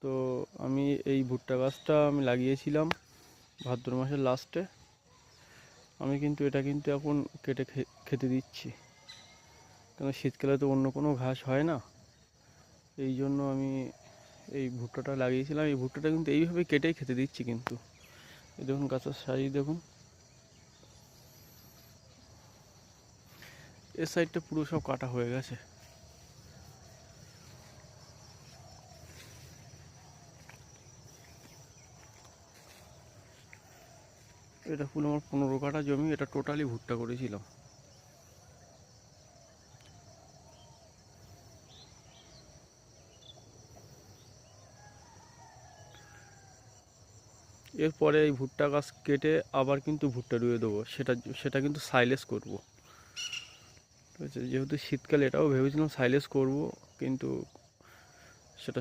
তো আমি এই ভুট্টা গাছটা আমি লাগিয়েছিলাম ভাদ্র মাসের লাস্টে। আমি কিন্তু এটা কিন্তু এখন কেটে খেতে দিচ্ছি, কারণ শীতকালে তো অন্য কোনো ঘাস হয় না। এই জন্য আমি এই ভুট্টাটা লাগিয়েছিলাম। এই ভুট্টাটা কিন্তু এইভাবে কেটেই খেতে দিচ্ছি। কিন্তু এই দেখুন গাছের সাইজ দেখুন, এর সাইডটা পুরো সব কাটা হয়ে গেছে। এটা পুরো আমার 15 কাঠা জমি, এটা টোটালি ভুট্টা করেছিলাম। এরপরে এই ভুট্টা গাছ কেটে আবার কিন্তু ভুট্টা রুয়ে দেবো, সেটা কিন্তু সাইলেজ করব। ঠিক আছে, যেহেতু শীতকালে এটাও ভেবেছিলাম সাইলেজ করব, কিন্তু সেটা